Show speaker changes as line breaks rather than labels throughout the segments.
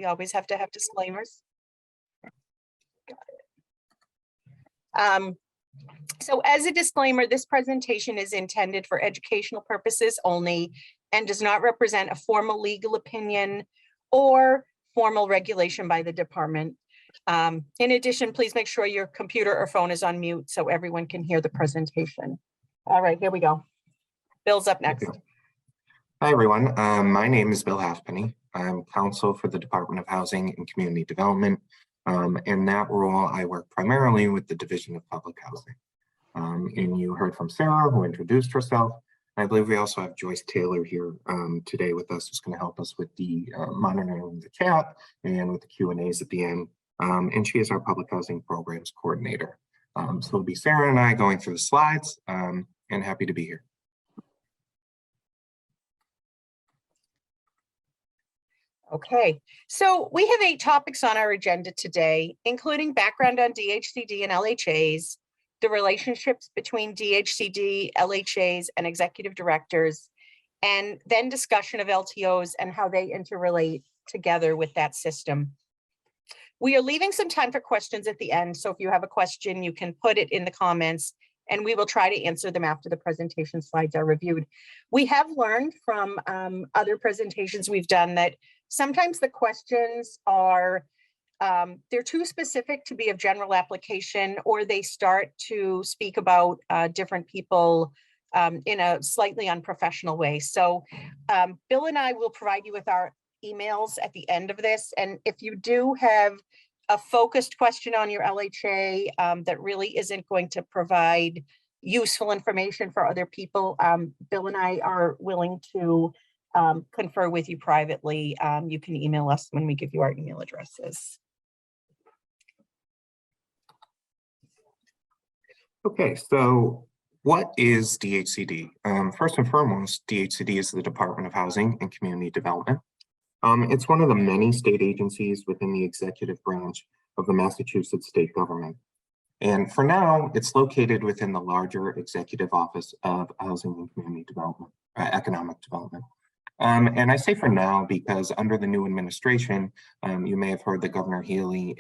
We always have to have disclaimers. So as a disclaimer, this presentation is intended for educational purposes only and does not represent a formal legal opinion or formal regulation by the department. In addition, please make sure your computer or phone is on mute so everyone can hear the presentation. All right, here we go. Bill's up next.
Hi, everyone. My name is Bill Halfpenny. I'm counsel for the Department of Housing and Community Development. In that role, I work primarily with the Division of Public Housing. And you heard from Sarah, who introduced herself. I believe we also have Joyce Taylor here today with us, who's going to help us with the monitoring the chat and with the Q&As at the end. And she is our Public Housing Programs Coordinator. So it'll be Sarah and I going through the slides, and happy to be here.
Okay, so we have 8 topics on our agenda today, including background on DHCD and LHAs, the relationships between DHCD, LHAs, and executive directors, and then discussion of LTOs and how they interrelate together with that system. We are leaving some time for questions at the end, so if you have a question, you can put it in the comments, and we will try to answer them after the presentation slides are reviewed. We have learned from other presentations we've done that sometimes the questions are, they're too specific to be of general application, or they start to speak about different people in a slightly unprofessional way. So Bill and I will provide you with our emails at the end of this. And if you do have a focused question on your LHA that really isn't going to provide useful information for other people, Bill and I are willing to confer with you privately. You can email us when we give you our email addresses.
Okay, so what is DHCD? First and foremost, DHCD is the Department of Housing and Community Development. It's one of the many state agencies within the executive branch of the Massachusetts state government. And for now, it's located within the larger Executive Office of Housing and Community Development, Economic Development. And I say for now because under the new administration, you may have heard that Governor Healy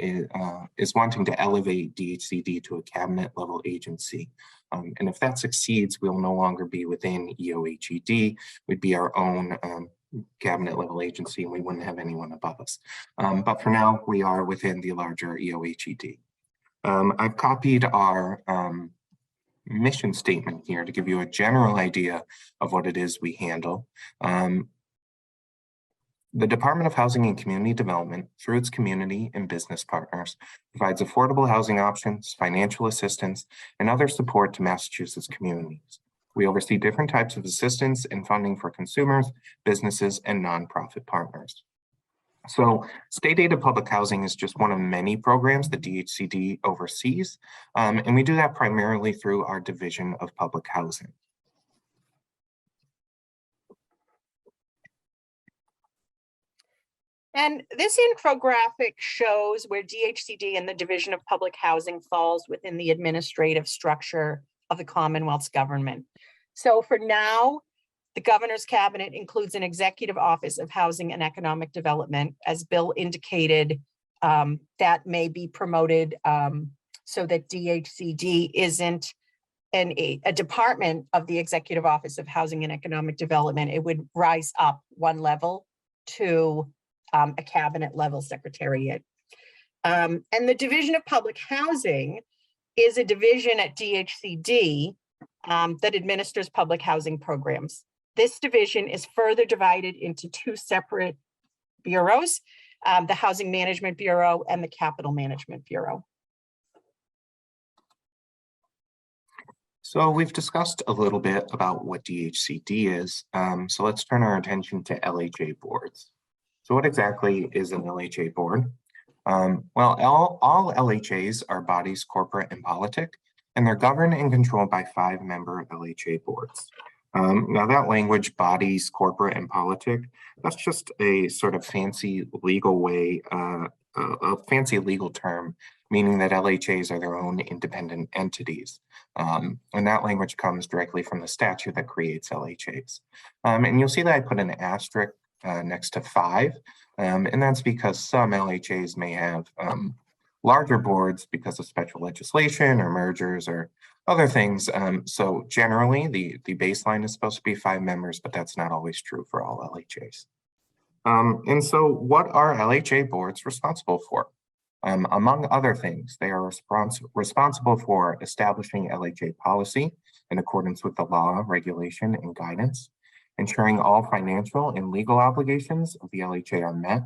is wanting to elevate DHCD to a cabinet level agency. And if that succeeds, we'll no longer be within EOHED, we'd be our own cabinet level agency, and we wouldn't have anyone above us. But for now, we are within the larger EOHED. I've copied our mission statement here to give you a general idea of what it is we handle. The Department of Housing and Community Development, through its community and business partners, provides affordable housing options, financial assistance, and other support to Massachusetts communities. We oversee different types of assistance and funding for consumers, businesses, and nonprofit partners. So state-aided public housing is just one of many programs that DHCD oversees, and we do that primarily through our Division of Public Housing.
And this infographic shows where DHCD and the Division of Public Housing falls within the administrative structure of the Commonwealth's government. So for now, the governor's cabinet includes an executive office of housing and economic development. As Bill indicated, that may be promoted so that DHCD isn't a department of the executive office of housing and economic development. It would rise up one level to a cabinet level secretariat. And the Division of Public Housing is a division at DHCD that administers public housing programs. This division is further divided into 2 separate bureaus, the Housing Management Bureau and the Capital Management Bureau.
So we've discussed a little bit about what DHCD is. So let's turn our attention to LHA boards. So what exactly is an LHA board? Well, all LHAs are bodies, corporate and politic, and they're governed and controlled by 5-member LHA boards. Now that language, bodies, corporate, and politic, that's just a sort of fancy legal way, a fancy legal term, meaning that LHAs are their own independent entities. And that language comes directly from the statute that creates LHAs. And you'll see that I put an asterisk next to 5. And that's because some LHAs may have larger boards because of special legislation or mergers or other things. So generally, the baseline is supposed to be 5 members, but that's not always true for all LHAs. And so what are LHA boards responsible for? Among other things, they are responsible for establishing LHA policy in accordance with the law, regulation, and guidance, ensuring all financial and legal obligations of the LHA are met,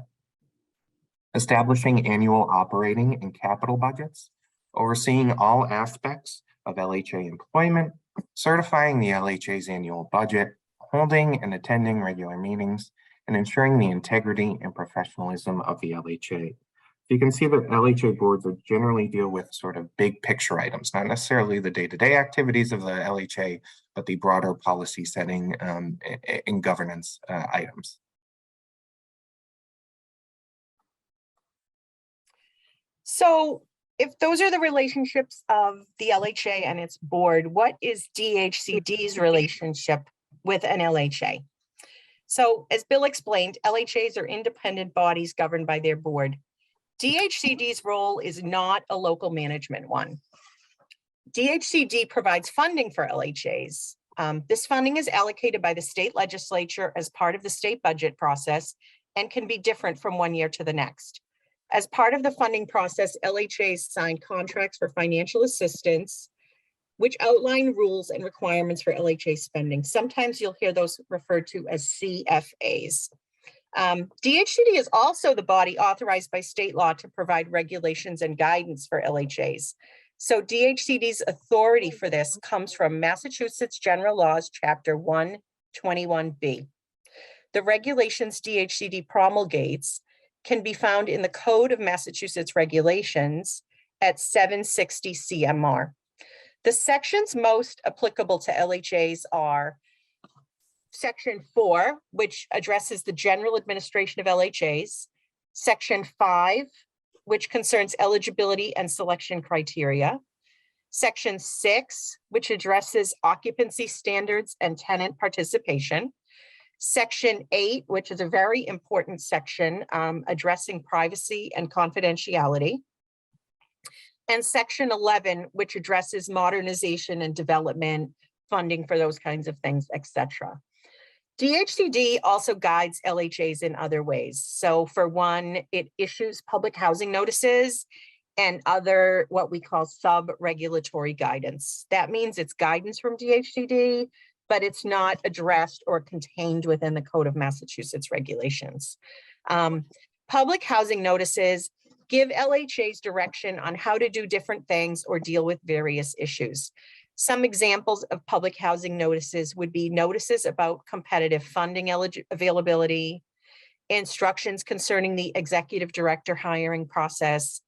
establishing annual operating and capital budgets, overseeing all aspects of LHA employment, certifying the LHA's annual budget, holding and attending regular meetings, and ensuring the integrity and professionalism of the LHA. You can see that LHA boards generally deal with sort of big picture items, not necessarily the day-to-day activities of the LHA, but the broader policy setting and governance items.
So if those are the relationships of the LHA and its board, what is DHCD's relationship with an LHA? So as Bill explained, LHAs are independent bodies governed by their board. DHCD's role is not a local management one. DHCD provides funding for LHAs. This funding is allocated by the state legislature as part of the state budget process and can be different from one year to the next. As part of the funding process, LHAs sign contracts for financial assistance, which outline rules and requirements for LHA spending. Sometimes you'll hear those referred to as CFAs. DHCD is also the body authorized by state law to provide regulations and guidance for LHAs. So DHCD's authority for this comes from Massachusetts General Laws, Chapter 121B. The regulations DHCD promulgates can be found in the Code of Massachusetts Regulations at 760 CMR. The sections most applicable to LHAs are Section 4, which addresses the general administration of LHAs, Section 5, which concerns eligibility and selection criteria, Section 6, which addresses occupancy standards and tenant participation, Section 8, which is a very important section addressing privacy and confidentiality, and Section 11, which addresses modernization and development, funding for those kinds of things, etc. DHCD also guides LHAs in other ways. So for one, it issues public housing notices and other what we call sub-regulatory guidance. That means it's guidance from DHCD, but it's not addressed or contained within the Code of Massachusetts regulations. Public housing notices give LHAs direction on how to do different things or deal with various issues. Some examples of public housing notices would be notices about competitive funding availability, instructions concerning the executive director hiring process,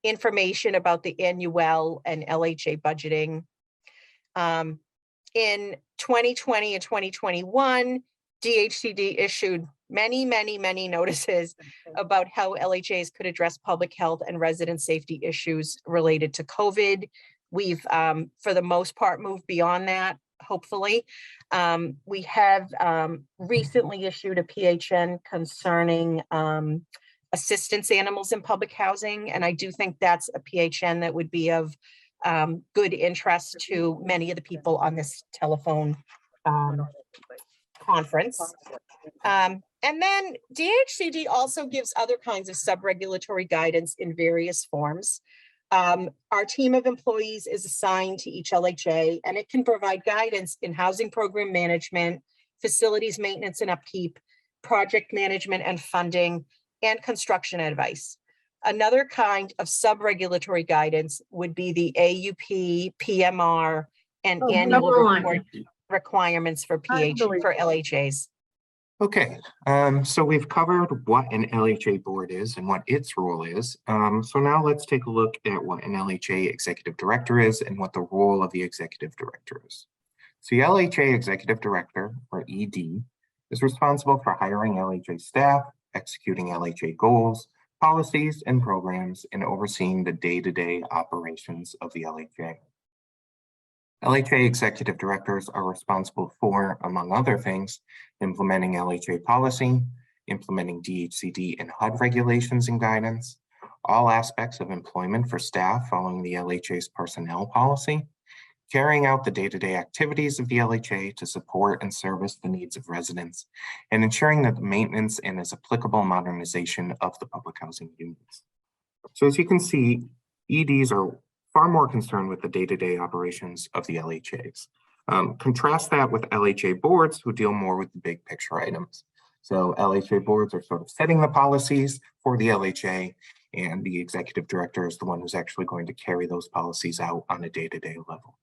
information about the annual and LHA budgeting. In 2020 and 2021, DHCD issued many notices about how LHAs could address public health and resident safety issues related to COVID. We've, for the most part, moved beyond that, hopefully. We have recently issued a PHN concerning assistance animals in public housing, and I do think that's a PHN that would be of good interest to many of the people on this telephone conference. And then DHCD also gives other kinds of sub-regulatory guidance in various forms. Our team of employees is assigned to each LHA, and it can provide guidance in housing program management, facilities maintenance and upkeep, project management and funding, and construction advice. Another kind of sub-regulatory guidance would be the AUP, PMR, and annual report requirements for LHAs.
Okay, so we've covered what an LHA board is and what its role is. So now let's take a look at what an LHA executive director is and what the role of the executive director is. So the LHA executive director, or ED, is responsible for hiring LHA staff, executing LHA goals, policies, and programs, and overseeing the day-to-day operations of the LHA. LHA executive directors are responsible for, among other things, implementing LHA policy, implementing DHCD and HUD regulations and guidance, all aspects of employment for staff following the LHA's personnel policy, carrying out the day-to-day activities of the LHA to support and service the needs of residents, and ensuring that the maintenance and as applicable modernization of the public housing units. So as you can see, EDs are far more concerned with the day-to-day operations of the LHAs. Contrast that with LHA boards who deal more with the big picture items. So LHA boards are sort of setting the policies for the LHA, and the executive director is the one who's actually going to carry those policies out on a day-to-day level.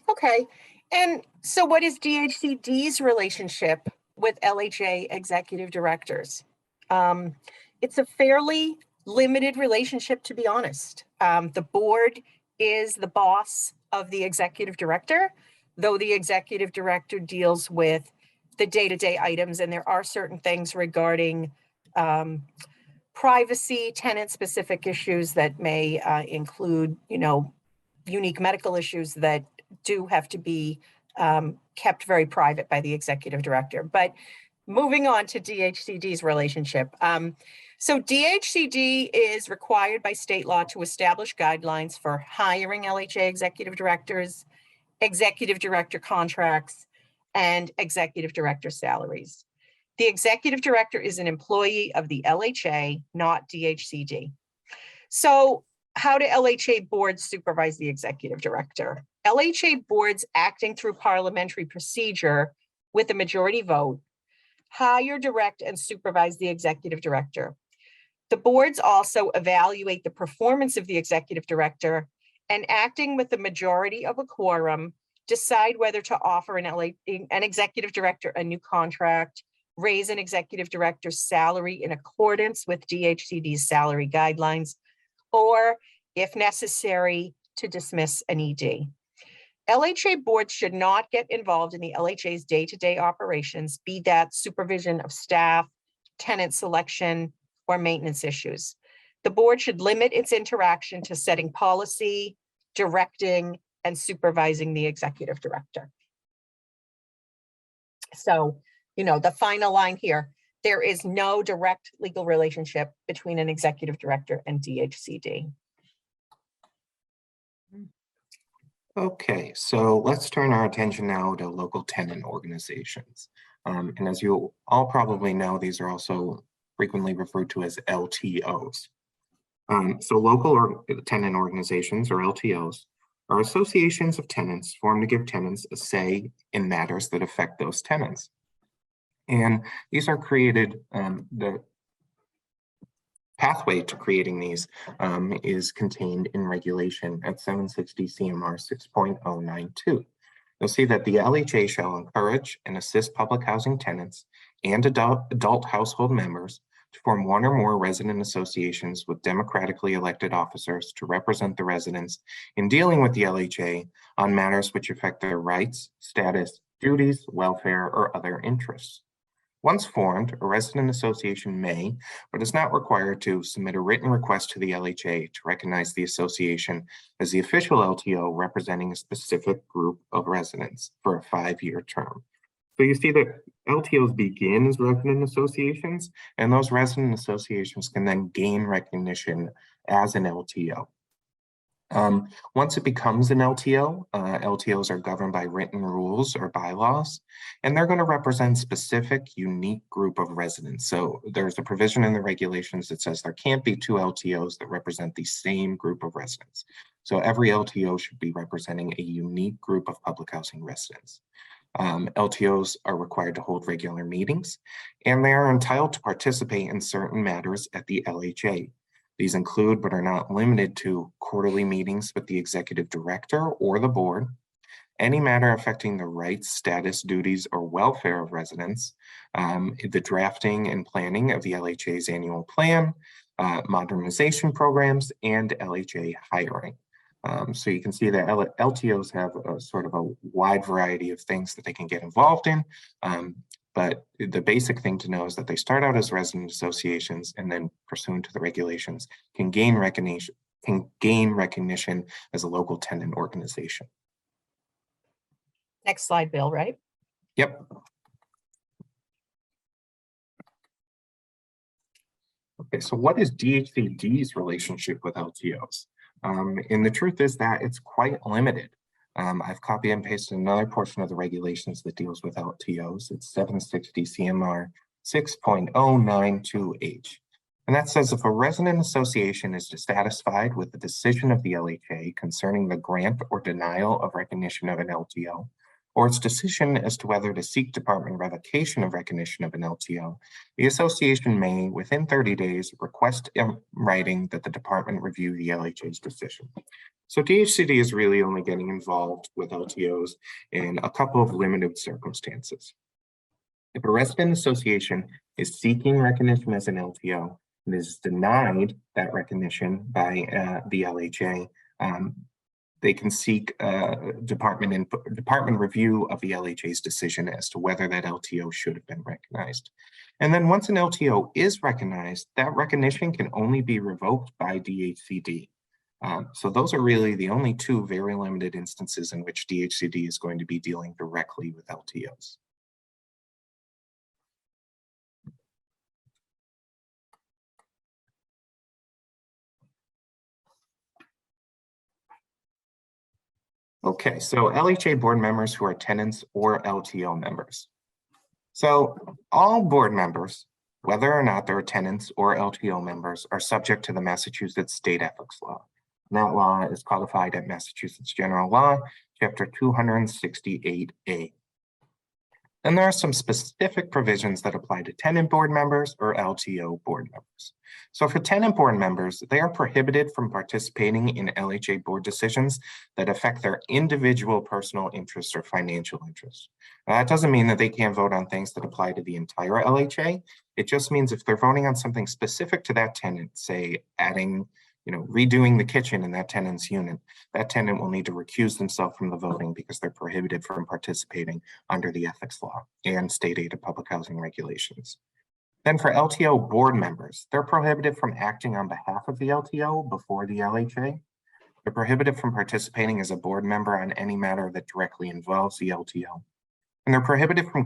Okay, and so what is DHCD's relationship with LHA executive directors? It's a fairly limited relationship, to be honest. The board is the boss of the executive director, though the executive director deals with the day-to-day items, and there are certain things regarding privacy, tenant-specific issues that may include, unique medical issues that do have to be kept very private by the executive director. But moving on to DHCD's relationship. So DHCD is required by state law to establish guidelines for hiring LHA executive directors, executive director contracts, and executive director salaries. The executive director is an employee of the LHA, not DHCD. So how do LHA boards supervise the executive director? LHA boards acting through parliamentary procedure with a majority vote hire, direct, and supervise the executive director. The boards also evaluate the performance of the executive director and, acting with the majority of a quorum, decide whether to offer an executive director a new contract, raise an executive director's salary in accordance with DHCD's salary guidelines, or, if necessary, to dismiss an ED. LHA boards should not get involved in the LHA's day-to-day operations, be that supervision of staff, tenant selection, or maintenance issues. The board should limit its interaction to setting policy, directing, and supervising the executive director. So, the final line here, there is no direct legal relationship between an executive director and DHCD.
Okay, so let's turn our attention now to local tenant organizations. And as you all probably know, these are also frequently referred to as LTOs. So local tenant organizations, or LTOs, are associations of tenants formed to give tenants a say in matters that affect those tenants. And these are created, the pathway to creating these is contained in regulation at 760 CMR 6.092. You'll see that the LHA shall encourage and assist public housing tenants and adult household members to form one or more resident associations with democratically elected officers to represent the residents in dealing with the LHA on matters which affect their rights, status, duties, welfare, or other interests. Once formed, a resident association may, but is not required to, submit a written request to the LHA to recognize the association as the official LTO representing a specific group of residents for a 5-year term. So you see that LTOs begin as resident associations, and those resident associations can then gain recognition as an LTO. Once it becomes an LTO, LTOs are governed by written rules or bylaws, and they're going to represent specific, unique group of residents. So there's a provision in the regulations that says there can't be 2 LTOs that represent the same group of residents. So every LTO should be representing a unique group of public housing residents. LTOs are required to hold regular meetings, and they are entitled to participate in certain matters at the LHA. These include, but are not limited to, quarterly meetings with the executive director or the board, any matter affecting the rights, status, duties, or welfare of residents, the drafting and planning of the LHA's annual plan, modernization programs, and LHA hiring. So you can see that LTOs have a sort of a wide variety of things that they can get involved in. But the basic thing to know is that they start out as resident associations and then, pursuant to the regulations, can gain recognition as a local tenant organization.
Next slide, Bill, right?
Yep. Okay, so what is DHCD's relationship with LTOs? And the truth is that it's quite limited. I've copied and pasted another portion of the regulations that deals with LTOs. It's 760 CMR 6.092H. And that says if a resident association is dissatisfied with the decision of the LHA concerning the grant or denial of recognition of an LTO, or its decision as to whether to seek department revocation of recognition of an LTO, the association may, within 30 days, request in writing that the department review the LHA's decision. So DHCD is really only getting involved with LTOs in a couple of limited circumstances. If a resident association is seeking recognition as an LTO and is denied that recognition by the LHA, they can seek department review of the LHA's decision as to whether that LTO should have been recognized. And then once an LTO is recognized, that recognition can only be revoked by DHCD. So those are really the only two very limited instances in which DHCD is going to be dealing directly with LTOs. Okay, so LHA board members who are tenants or LTO members. So all board members, whether or not they're tenants or LTO members, are subject to the Massachusetts State Ethics Law. And that law is codified at Massachusetts General Law, Chapter 268A. And there are some specific provisions that apply to tenant board members or LTO board members. So for tenant board members, they are prohibited from participating in LHA board decisions that affect their individual personal interests or financial interests. Now, that doesn't mean that they can't vote on things that apply to the entire LHA. It just means if they're voting on something specific to that tenant, say adding, redoing the kitchen in that tenant's unit, that tenant will need to recuse themselves from the voting because they're prohibited from participating under the ethics law and state aid of public housing regulations. Then for LTO board members, they're prohibited from acting on behalf of the LTO before the LHA. They're prohibited from participating as a board member on any matter that directly involves the LTO. And they're prohibited from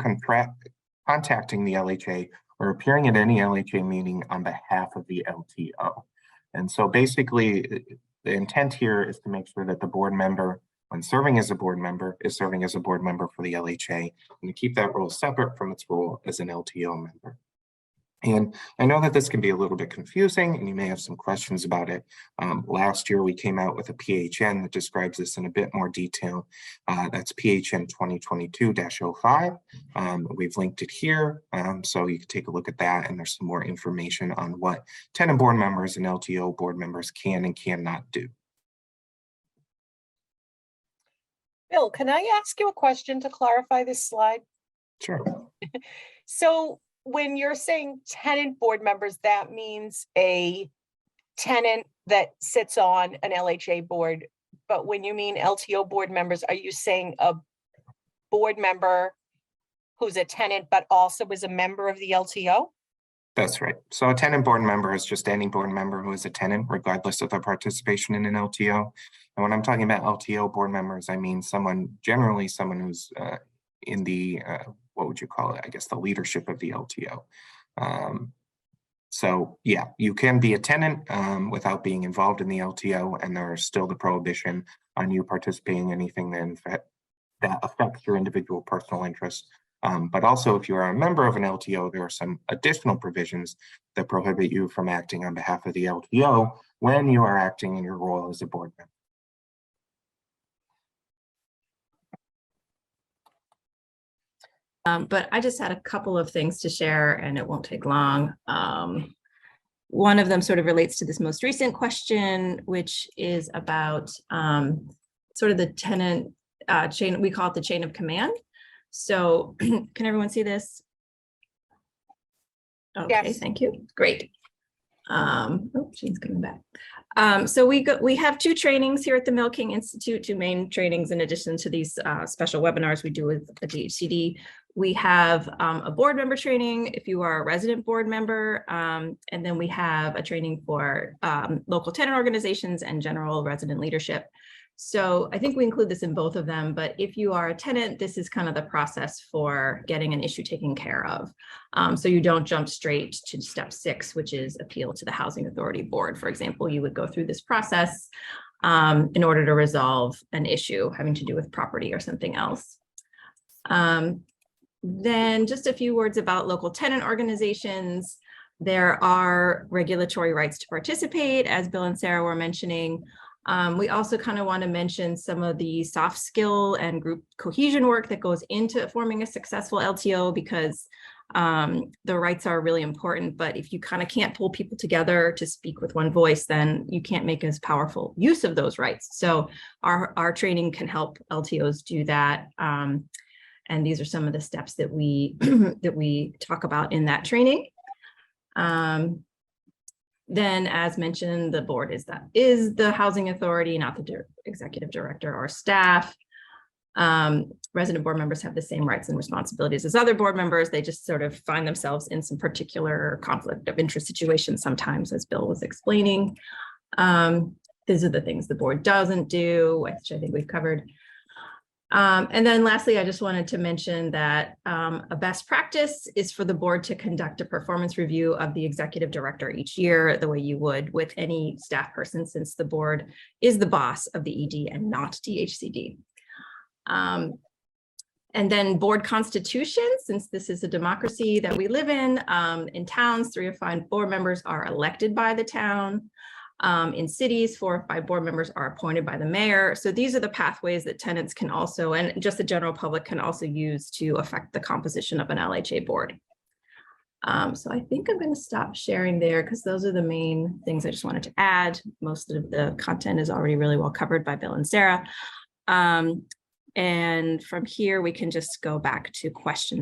contacting the LHA or appearing at any LHA meeting on behalf of the LTO. And so basically, the intent here is to make sure that the board member, when serving as a board member, is serving as a board member for the LHA, and to keep that role separate from its role as an LTO member. And I know that this can be a little bit confusing, and you may have some questions about it. Last year, we came out with a PHN that describes this in a bit more detail. That's PHN 2022-05. We've linked it here, so you can take a look at that, and there's some more information on what tenant board members and LTO board members can and cannot do.
Bill, can I ask you a question to clarify this slide?
Sure.
So when you're saying tenant board members, that means a tenant that sits on an LHA board. But when you mean LTO board members, are you saying a board member who's a tenant, but also is a member of the LTO?
That's right. So a tenant board member is just any board member who is a tenant, regardless of their participation in an LTO. And when I'm talking about LTO board members, I mean generally someone who's in the, what would you call it? I guess the leadership of the LTO. So yeah, you can be a tenant without being involved in the LTO, and there's still the prohibition on you participating in anything that affects your individual personal interests. But also, if you are a member of an LTO, there are some additional provisions that prohibit you from acting on behalf of the LTO when you are acting in your role as a board member.
But I just had a couple of things to share, and it won't take long. One of them sort of relates to this most recent question, which is about sort of the tenant chain. We call it the chain of command. So can everyone see this? Okay, yes. Thank you. Great. Oh, Jean's coming back. So we have two trainings here at the Mel King Institute, two main trainings in addition to these special webinars we do with the DHCD. We have a board member training if you are a resident board member, and then we have a training for local tenant organizations and general resident leadership. So I think we include this in both of them, but if you are a tenant, this is kind of the process for getting an issue taken care of. So you don't jump straight to step 6, which is appeal to the Housing Authority Board. For example, you would go through this process in order to resolve an issue having to do with property or something else. Then just a few words about local tenant organizations. There are regulatory rights to participate, as Bill and Sarah were mentioning. We also kind of want to mention some of the soft skill and group cohesion work that goes into forming a successful LTO, because the rights are really important. But if you kind of can't pull people together to speak with one voice, then you can't make as powerful use of those rights. So our training can help LTOs do that. And these are some of the steps that we that we talk about in that training. Then, as mentioned, the board is the housing authority, not the executive director or staff. Resident board members have the same rights and responsibilities as other board members. They just sort of find themselves in some particular conflict of interest situations sometimes, as Bill was explaining. These are the things the board doesn't do, which I think we've covered. And then lastly, I just wanted to mention that a best practice is for the board to conduct a performance review of the executive director each year, the way you would with any staff person, since the board is the boss of the ED and not DHCD. And then board constitution, since this is a democracy that we live in towns, 3 of 5 board members are elected by the town. In cities, 4 of 5 board members are appointed by the mayor. So these are the pathways that tenants can also, and just the general public can also use to affect the composition of an LHA board. So I think I'm going to stop sharing there because those are the main things I just wanted to add. Most of the content is already really well covered by Bill and Sarah. And from here, we can just go back to questions